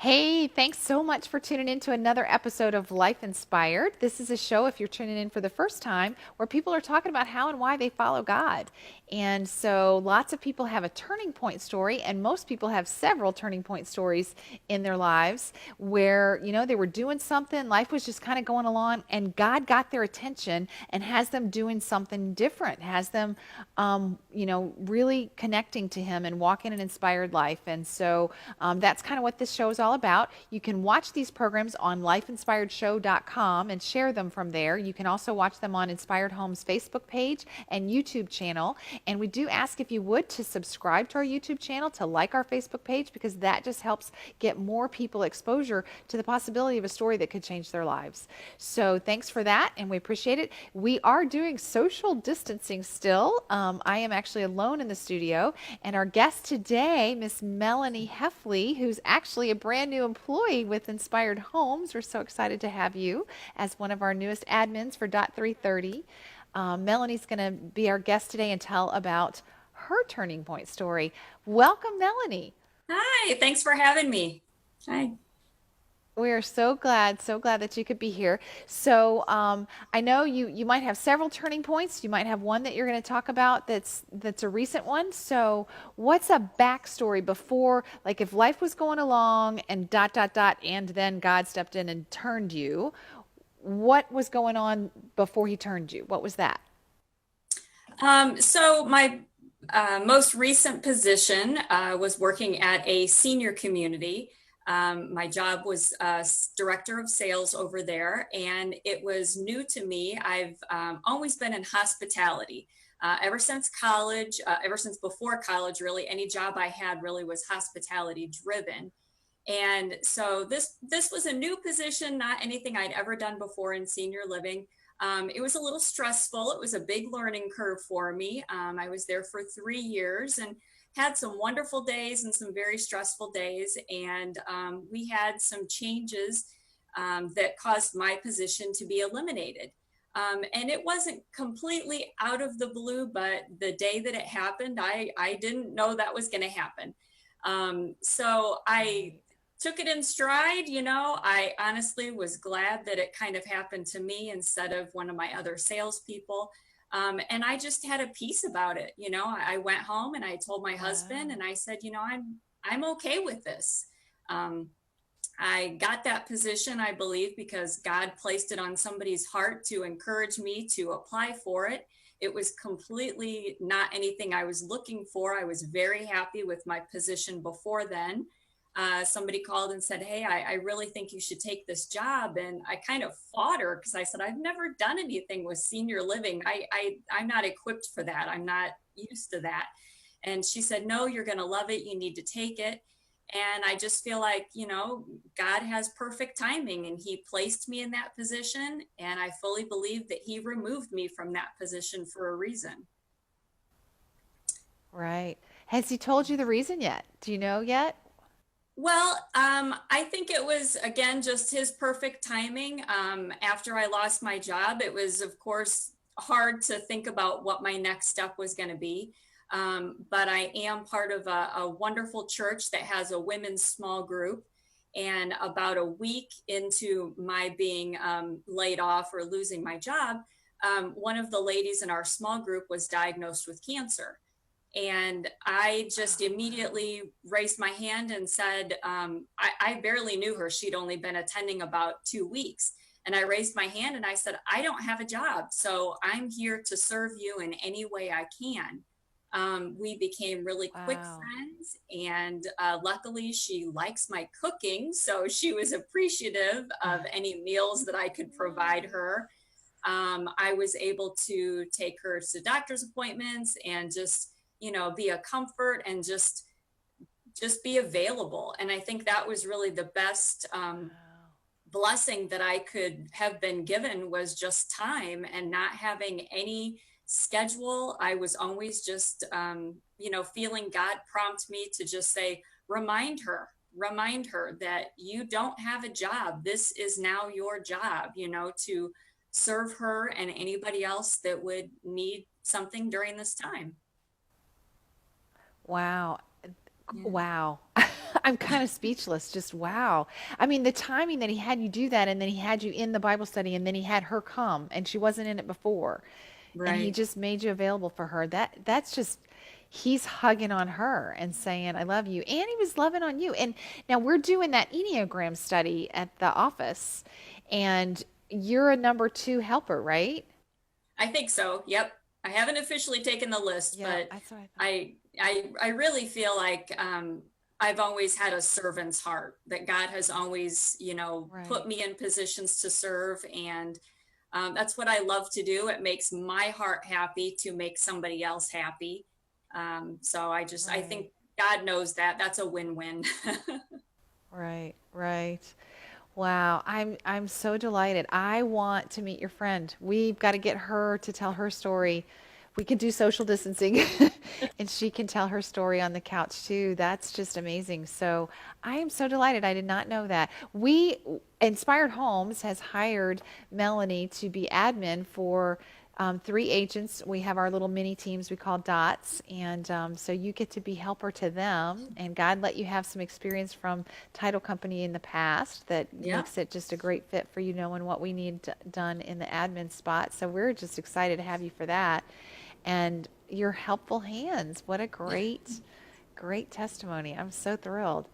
Hey, thanks so much for tuning in to another episode of Life Inspired. This is a show, if you're tuning in for the first time, where people are talking about how and why they follow God. And so lots of people have a turning point story, and most people have several turning point stories in their lives where, they were doing something, life was just kind of going along, and God got their attention and has them doing something different, has them, really connecting to Him and walking an inspired life. And so that's kind of what this show is all about. You can watch these programs on lifeinspiredshow.com and share them from there. You can also watch them on Inspired Homes Facebook page and YouTube channel. And we do ask if you would to subscribe to our YouTube channel, to like our Facebook page, because that just helps get more people exposure to the possibility of a story that could change their lives. So thanks for that, and we appreciate it. We are doing social distancing still. I am actually alone in the studio, and our guest today, Miss Melanie Hoefle, who's actually a brand new employee with Inspired Homes. We're so excited to have you as one of our newest admins for Dot 330. Melanie's going to be our guest today and tell about her turning point story. Welcome, Melanie. Hi, thanks for having me. Hi. We are so glad that you could be here. So I know you might have several turning points. You might have one that you're going to talk about that's a recent one. So what's a backstory before, like if life was going along and dot dot dot, and then God stepped in and turned you? What was going on before He turned you? What was that? So my most recent position was working at a senior community. My job was director of sales over there, and it was new to me. I've always been in hospitality. Ever since college, ever since before college, really, any job I had really was hospitality driven. And so this was a new position, not anything I'd ever done before in senior living. It was a little stressful. It was a big learning curve for me. I was there for 3 years and had some wonderful days and some very stressful days. And we had some changes that caused my position to be eliminated. And it wasn't completely out of the blue, but the day that it happened, I didn't know that was going to happen. So I Right. took it in stride. I honestly was glad that it kind of happened to me instead of one of my other salespeople. And I just had a peace about it. I went home and I told my husband, Wow. and I said, I'm okay with this. Um, I got that position, I believe, because God placed it on somebody's heart to encourage me to apply for it. It was completely not anything I was looking for. I was very happy with my position before then. Somebody called and said, "Hey, I really think you should take this job." And I kind of fought her because I said, "I've never done anything with senior living. I'm not equipped for that. I'm not used to that." And she said, "No, you're going to love it. You need to take it." And I just feel like, God has perfect timing, and He placed me in that position. And I fully believe that He removed me from that position for a reason. Right. Has He told you the reason yet? Do you know yet? Well, I think it was, again, just His perfect timing. After I lost my job, it was, of course, hard to think about what my next step was going to be. But I am part of a wonderful church that has a women's small group. And about a week into my being laid off or losing my job, one of the ladies in our small group was diagnosed with cancer. And I just Oh, wow. immediately raised my hand and said, I barely knew her. She'd only been attending about 2 weeks. And I raised my hand and I said, I don't have a job. So I'm here to serve you in any way I can. We became really quick Wow. friends. And luckily, she likes my cooking. So she was appreciative of any meals that I could provide her. I was able to take her to doctor's appointments and just, be a comfort and just be available. And I think that was really the best Wow. blessing that I could have been given, was just time and not having any schedule. I was always just, feeling God prompt me to just say, remind her that you don't have a job. This is now your job, to serve her and anybody else that would need something during this time. Wow. Yeah. Wow. I'm kind of speechless. Just wow. I mean, the timing that he had you do that, and then he had you in the Bible study, and then he had her come, and she wasn't in it before, and he Right. just made you available for her. That's just he's hugging on her and saying, "I love you," and he was loving on you. And now we're doing that Enneagram study at the office, and you're a number two helper, right? I think so. Yep. I haven't officially taken the list, Yeah, but that's what I thought. I really feel like I've always had a servant's heart, that God has always, put Right. me in positions to serve. And that's what I love to do. It makes my heart happy to make somebody else happy. So I Right. think God knows that that's a win-win. Right. Right. Wow, I'm so delighted. I want to meet your friend. We've got to get her to tell her story. We can do social distancing and she can tell her story on the couch too. That's just amazing. So I am so delighted. I did not know that. We Inspired Homes has hired Melanie to be admin for three agents. We have our little mini teams we call dots, and so you get to be helper to them. And God let you have some experience from title company in the past that Yeah. makes it just a great fit for you, knowing what we need done in the admin spot. So we're just excited to have you for that, and your helpful hands. What a great testimony. I'm so thrilled.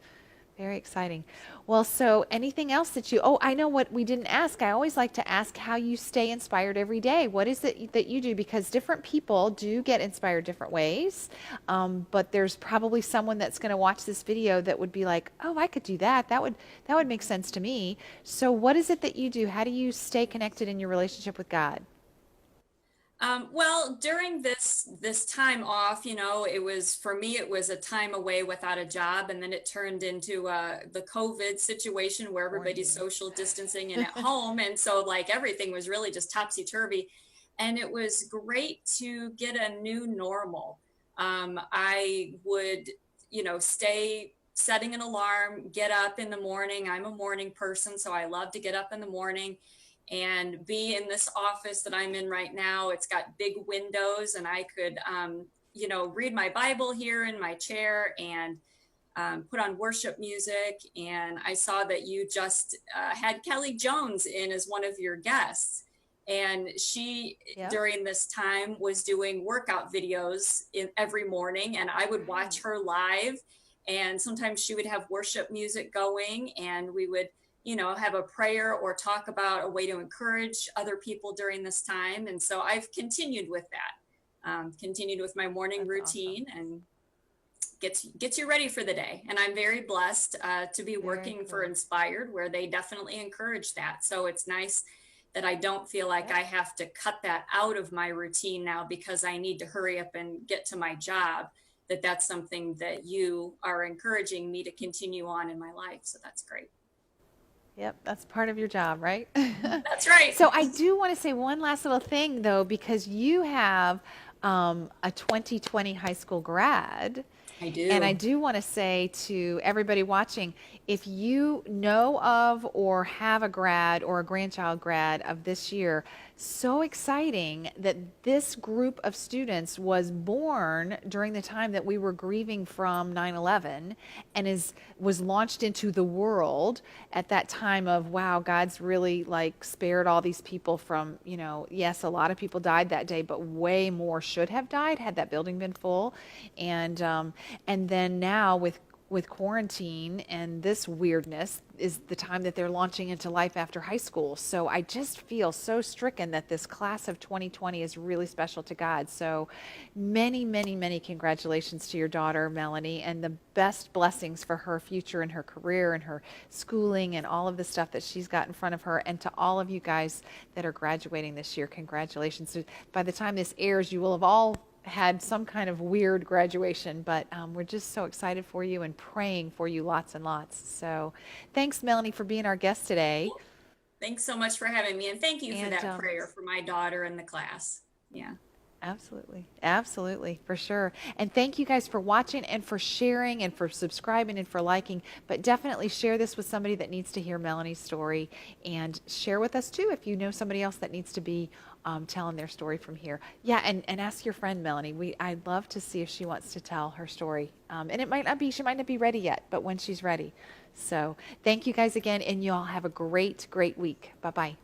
Very exciting. Well, so anything else that oh, I know what we didn't ask. I always like to ask how you stay inspired every day. What is it that you do? Because different people do get inspired different ways. But there's probably someone that's going to watch this video that would be like, oh, I could do that. That would make sense to me. So what is it that you do? How do you stay connected in your relationship with God? Well, during this time off, it was for me. It was a time away without a job, and then it turned into the COVID situation where everybody's Quarantine. social distancing and at home, and so like everything was really just topsy turvy. And it was great to get a new normal. I would, stay setting an alarm, get up in the morning. I'm a morning person, so I love to get up in the morning and be in this office that I'm in right now. It's got big windows, and I could, read my Bible here in my chair and put on worship music. And I saw that you just had Kelly Jones in as one of your guests. And she, Yep. during this time, was doing workout videos every morning, and I would watch Right. her live. And sometimes she would have worship music going, and we would, have a prayer or talk about a way to encourage other people during this time. And so I've continued with that, continued with my morning That's awesome. routine, and gets you ready for the day. And I'm very blessed to be Very working for cool. Inspired, where they definitely encourage that. So it's nice that I don't feel like Yep. I have to cut that out of my routine now because I need to hurry up and get to my job. That's something that you are encouraging me to continue on in my life. So that's great. Yep, that's part of your job, right? That's right. So I do want to say one last little thing though, because you have a 2020 high school grad. I And I do. do want to say to everybody watching, if you know of or have a grad or a grandchild grad of this year, so exciting that this group of students was born during the time that we were grieving from 9/11 and was launched into the world at that time of wow, God's really like spared all these people from, yes, a lot of people died that day, but way more should have died had that building been full. And then now with quarantine and this weirdness is the time that they're launching into life after high school. So I just feel so stricken that this class of 2020 is really special to God. So many congratulations to your daughter, Melanie, and the best blessings for her future and her career and her schooling and all of the stuff that she's got in front of her. And to all of you guys that are graduating this year, congratulations. So by the time this airs, you will have all had some kind of weird graduation, but we're just so excited for you and praying for you lots and lots. So thanks, Melanie, for being our guest today. Thanks so much for having me. And thank you for And that prayer for my daughter and the class. Yeah. Absolutely. Absolutely. For sure. And thank you guys for watching and for sharing and for subscribing and for liking. But definitely share this with somebody that needs to hear Melanie's story, and share with us too if you know somebody else that needs to be telling their story from here. Yeah. And ask your friend Melanie. I'd love to see if she wants to tell her story. And she might not be ready yet, but when she's ready. So thank you guys again. And you all have a great, great week. Bye-bye.